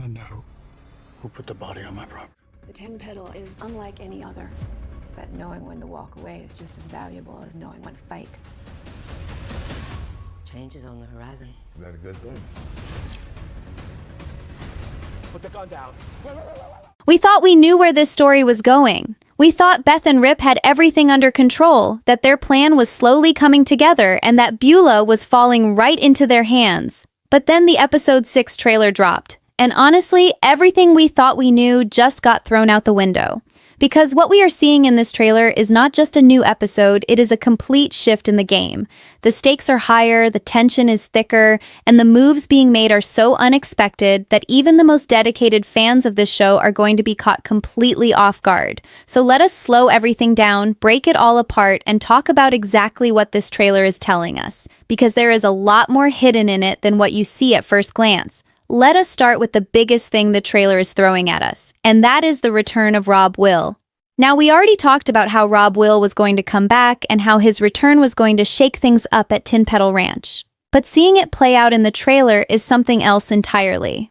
to know who put the body on my property. The tin pedal is unlike any other. But knowing when to walk away is just as valuable as knowing when to fight. Change is on the horizon. Is that a good thing? Put the gun down. We thought we knew where this story was going. We thought Beth and Rip had everything under control, that their plan was slowly coming together, and that Beulah was falling right into their hands. But then the episode 6 trailer dropped, and honestly, everything we thought we knew just got thrown out the window. Because what we are seeing in this trailer is not just a new episode, it is a complete shift in the game. The stakes are higher, the tension is thicker, and the moves being made are so unexpected that even the most dedicated fans of this show are going to be caught completely off guard. So let us slow everything down, break it all apart, and talk about exactly what this trailer is telling us. Because there is a lot more hidden in it than what you see at first glance. Let us start with the biggest thing the trailer is throwing at us, and that is the return of Rob Will. Now, we already talked about how Rob Will was going to come back and how his return was going to shake things up at Tin Pedal Ranch. But seeing it play out in the trailer is something else entirely.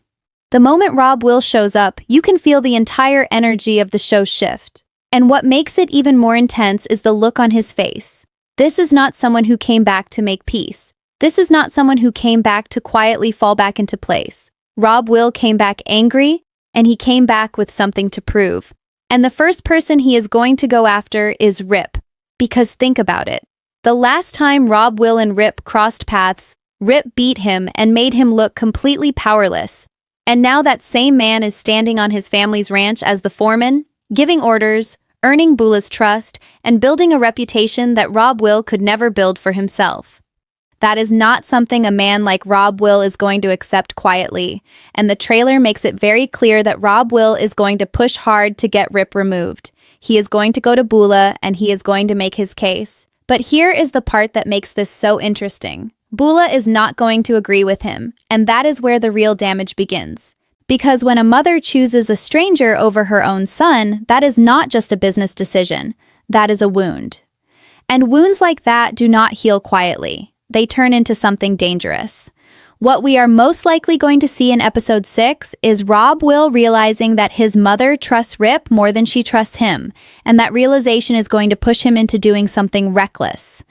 The moment Rob Will shows up, you can feel the entire energy of the show shift. And what makes it even more intense is the look on his face. This is not someone who came back to make peace. This is not someone who came back to quietly fall back into place. Rob Will came back angry, and he came back with something to prove. And the first person he is going to go after is Rip. Because think about it. The last time Rob Will and Rip crossed paths, Rip beat him and made him look completely powerless. And now that same man is standing on his family's ranch as the foreman, giving orders, earning Beulah's trust, and building a reputation that Rob Will could never build for himself. That is not something a man like Rob Will is going to accept quietly, and the trailer makes it very clear that Rob Will is going to push hard to get Rip removed. He is going to go to Beulah, and he is going to make his case. But here is the part that makes this so interesting. Beulah is not going to agree with him, and that is where the real damage begins. Because when a mother chooses a stranger over her own son, that is not just a business decision. That is a wound. And wounds like that do not heal quietly. They turn into something dangerous. What we are most likely going to see in episode 6 is Rob Will realizing that his mother trusts Rip more than she trusts him, and that realization is going to push him into doing something reckless.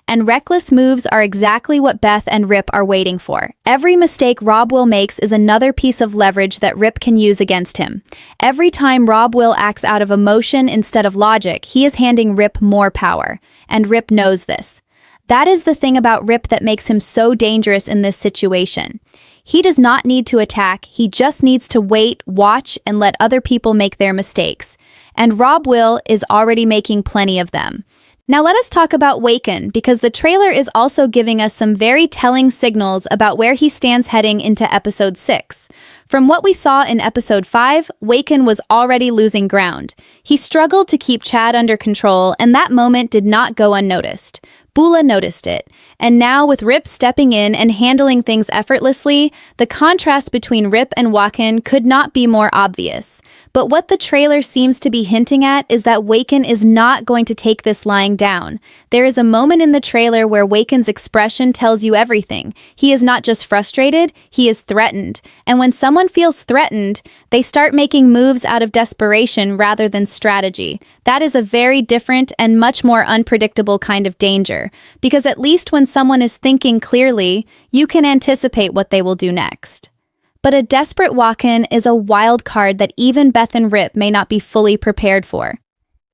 And reckless moves are exactly what Beth and Rip are waiting for. Every mistake Rob Will makes is another piece of leverage that Rip can use against him. Every time Rob Will acts out of emotion instead of logic, he is handing Rip more power, and Rip knows this. That is the thing about Rip that makes him so dangerous in this situation. He does not need to attack, he just needs to wait, watch, and let other people make their mistakes. And Rob Will is already making plenty of them. Now let us talk about Waken, because the trailer is also giving us some very telling signals about where he stands heading into episode 6. From what we saw in episode 5, Waken was already losing ground. He struggled to keep Chad under control, and that moment did not go unnoticed. Beulah noticed it, and now with Rip stepping in and handling things effortlessly, the contrast between Rip and Waken could not be more obvious. But what the trailer seems to be hinting at is that Waken is not going to take this lying down. There is a moment in the trailer where Waken's expression tells you everything. He is not just frustrated, he is threatened. And when someone feels threatened, they start making moves out of desperation rather than strategy. That is a very different and much more unpredictable kind of danger. Because at least when someone is thinking clearly, you can anticipate what they will do next. But a desperate walk-in is a wild card that even Beth and Rip may not be fully prepared for.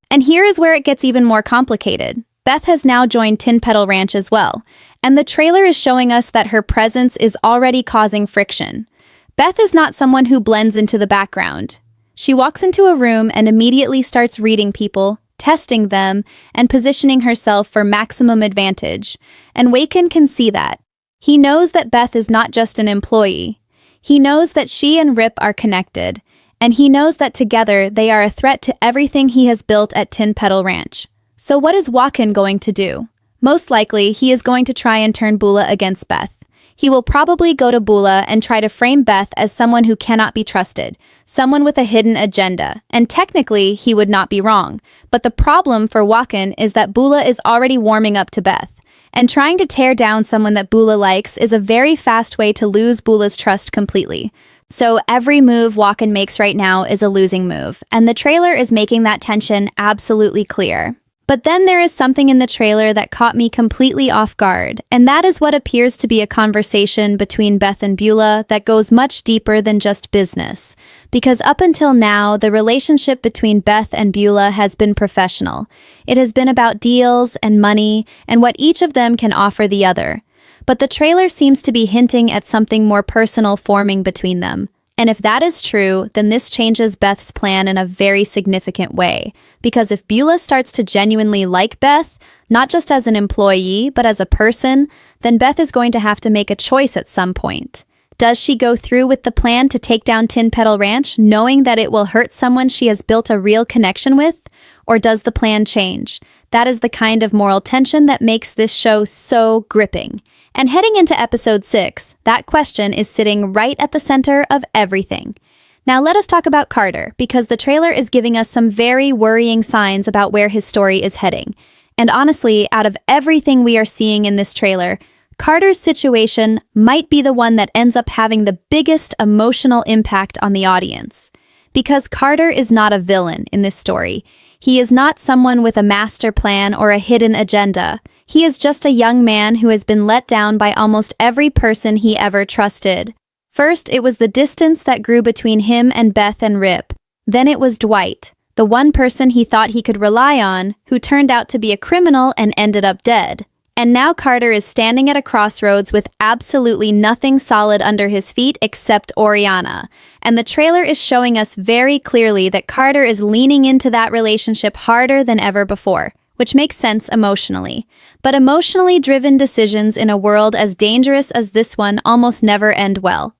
And here is where it gets even more complicated. Beth has now joined Tin Pedal Ranch as well, and the trailer is showing us that her presence is already causing friction. Beth is not someone who blends into the background. She walks into a room and immediately starts reading people, testing them, and positioning herself for maximum advantage. And Waken can see that. He knows that Beth is not just an employee. He knows that she and Rip are connected, and he knows that together they are a threat to everything he has built at Tin Pedal Ranch. So what is Waken going to do? Most likely, he is going to try and turn Beulah against Beth. He will probably go to Beulah and try to frame Beth as someone who cannot be trusted, someone with a hidden agenda, and technically, he would not be wrong. But the problem for Waken is that Beulah is already warming up to Beth, And trying to tear down someone that Bula likes is a very fast way to lose Bula's trust completely. So every move Walken makes right now is a losing move, and the trailer is making that tension absolutely clear. But then there is something in the trailer that caught me completely off guard, and that is what appears to be a conversation between Beth and Beulah that goes much deeper than just business. Because up until now, the relationship between Beth and Beulah has been professional. It has been about deals and money and what each of them can offer the other. But the trailer seems to be hinting at something more personal forming between them. And if that is true, then this changes Beth's plan in a very significant way. Because if Beulah starts to genuinely like Beth, not just as an employee, but as a person, then Beth is going to have to make a choice at some point. Does she go through with the plan to take down Tin Petal Ranch, knowing that it will hurt someone she has built a real connection with? Or does the plan change? That is the kind of moral tension that makes this show so gripping. And heading into episode 6, that question is sitting right at the center of everything. Now let us talk about Carter, because the trailer is giving us some very worrying signs about where his story is heading. And honestly, out of everything we are seeing in this trailer, Carter's situation might be the one that ends up having the biggest emotional impact on the audience. Because Carter is not a villain in this story. He is not someone with a master plan or a hidden agenda. He is just a young man who has been let down by almost every person he ever trusted. First, it was the distance that grew between him and Beth and Rip. Then it was Dwight, the one person he thought he could rely on, who turned out to be a criminal and ended up dead. And now Carter is standing at a crossroads with absolutely nothing solid under his feet except Oriana. And the trailer is showing us very clearly that Carter is leaning into that relationship harder than ever before, which makes sense emotionally. But emotionally driven decisions in a world as dangerous as this one almost never end well.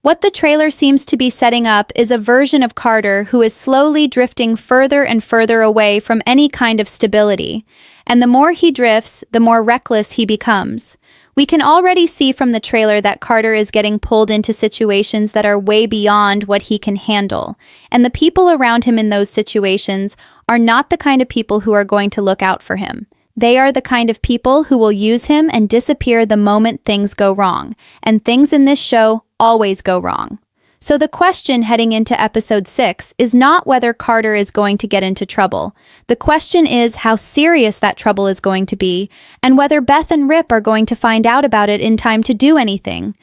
What the trailer seems to be setting up is a version of Carter who is slowly drifting further and further away from any kind of stability. And the more he drifts, the more reckless he becomes. We can already see from the trailer that Carter is getting pulled into situations that are way beyond what he can handle. And the people around him in those situations are not the kind of people who are going to look out for him. They are the kind of people who will use him and disappear the moment things go wrong. And things in this show always go wrong. So the question heading into episode 6 is not whether Carter is going to get into trouble. The question is how serious that trouble is going to be, and whether Beth and Rip are going to find out about it in time to do anything.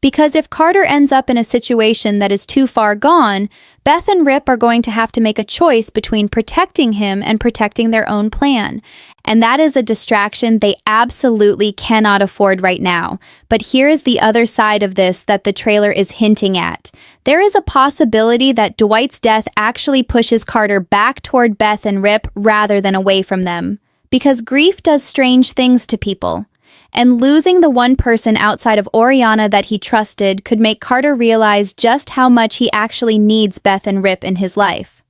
Because if Carter ends up in a situation that is too far gone, Beth and Rip are going to have to make a choice between protecting him and protecting their own plan. And that is a distraction they absolutely cannot afford right now. But here is the other side of this that the trailer is hinting at. There is a possibility that Dwight's death actually pushes Carter back toward Beth and Rip rather than away from them. Because grief does strange things to people. And losing the one person outside of Oriana that he trusted could make Carter realize just how much he actually needs Beth and Rip in his life.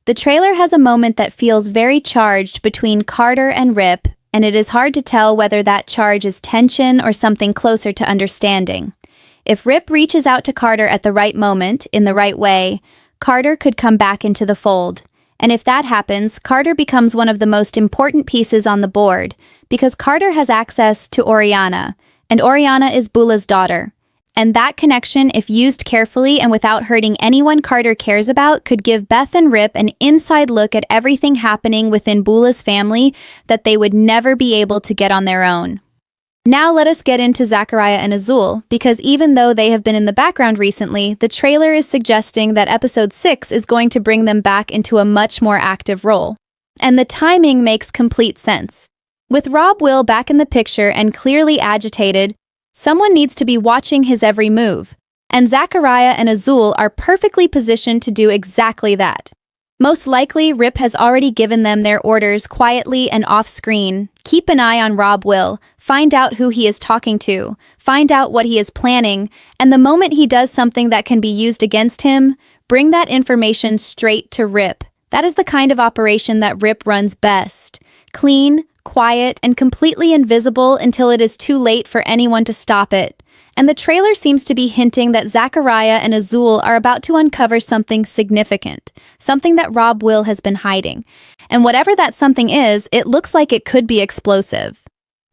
The trailer has a moment that feels very charged between Carter and Rip, and it is hard to tell whether that charge is tension or something closer to understanding. If Rip reaches out to Carter at the right moment, in the right way, Carter could come back into the fold. And if that happens, Carter becomes one of the most important pieces on the board, because Carter has access to Oriana, and Oriana is Beulah's daughter. And that connection, if used carefully and without hurting anyone Carter cares about, could give Beth and Rip an inside look at everything happening within Beulah's family that they would never be able to get on their own. Now let us get into Zachariah and Azul, because even though they have been in the background recently, the trailer is suggesting that episode 6 is going to bring them back into a much more active role. And the timing makes complete sense. With Rob Will back in the picture and clearly agitated, someone needs to be watching his every move. And Zachariah and Azul are perfectly positioned to do exactly that. Most likely, Rip has already given them their orders quietly and off-screen. Keep an eye on Rob Will, find out who he is talking to, find out what he is planning, and the moment he does something that can be used against him, bring that information straight to Rip. That is the kind of operation that Rip runs best. Clean, quiet, and completely invisible until it is too late for anyone to stop it. And the trailer seems to be hinting that Zachariah and Azul are about to uncover something significant, something that Rob Will has been hiding. And whatever that something is, it looks like it could be explosive.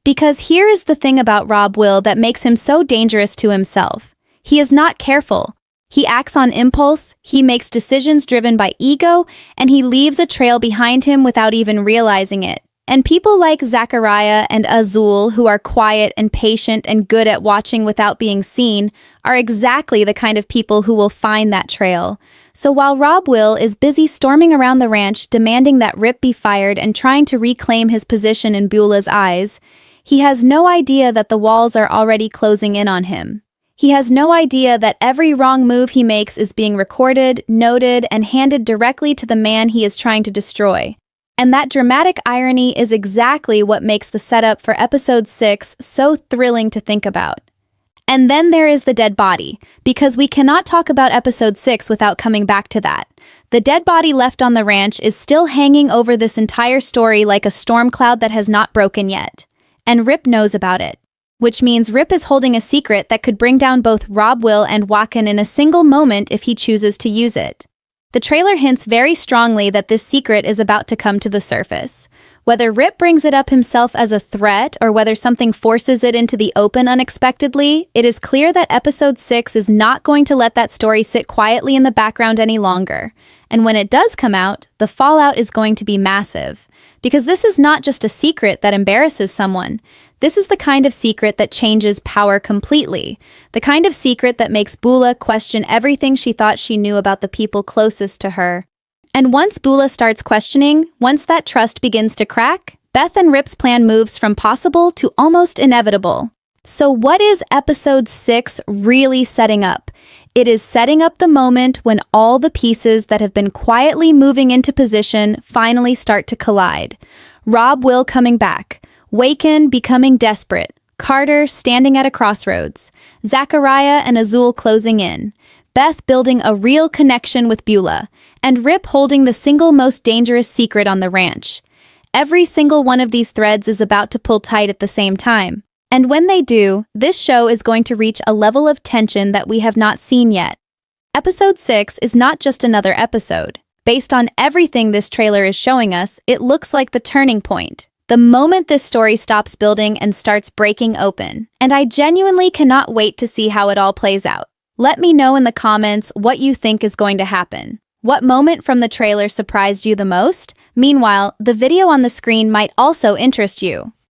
Because here is the thing about Rob Will that makes him so dangerous to himself. He is not careful. He acts on impulse, he makes decisions driven by ego, and he leaves a trail behind him without even realizing it. And people like Zachariah and Azul, who are quiet and patient and good at watching without being seen, are exactly the kind of people who will find that trail. So while Rob Will is busy storming around the ranch demanding that Rip be fired and trying to reclaim his position in Beulah's eyes, he has no idea that the walls are already closing in on him. He has no idea that every wrong move he makes is being recorded, noted, and handed directly to the man he is trying to destroy. And that dramatic irony is exactly what makes the setup for episode 6 so thrilling to think about. And then there is the dead body, because we cannot talk about episode 6 without coming back to that. The dead body left on the ranch is still hanging over this entire story like a storm cloud that has not broken yet. And Rip knows about it. Which means Rip is holding a secret that could bring down both Rob Will and Joaquin in a single moment if he chooses to use it. The trailer hints very strongly that this secret is about to come to the surface. Whether Rip brings it up himself as a threat or whether something forces it into the open unexpectedly, it is clear that episode 6 is not going to let that story sit quietly in the background any longer. And when it does come out, the fallout is going to be massive. Because this is not just a secret that embarrasses someone. This is the kind of secret that changes power completely. The kind of secret that makes Beulah question everything she thought she knew about the people closest to her. And once Beulah starts questioning, once that trust begins to crack, Beth and Rip's plan moves from possible to almost inevitable. So what is episode 6 really setting up? It is setting up the moment when all the pieces that have been quietly moving into position finally start to collide. Rob Will coming back, Joaquin becoming desperate, Carter standing at a crossroads, Zachariah and Azul closing in, Beth building a real connection with Beulah, and Rip holding the single most dangerous secret on the ranch. Every single one of these threads is about to pull tight at the same time. And when they do, this show is going to reach a level of tension that we have not seen yet. Episode 6 is not just another episode. Based on everything this trailer is showing us, it looks like the turning point. The moment this story stops building and starts breaking open. And I genuinely cannot wait to see how it all plays out. Let me know in the comments what you think is going to happen. What moment from the trailer surprised you the most? Meanwhile, the video on the screen might also interest you.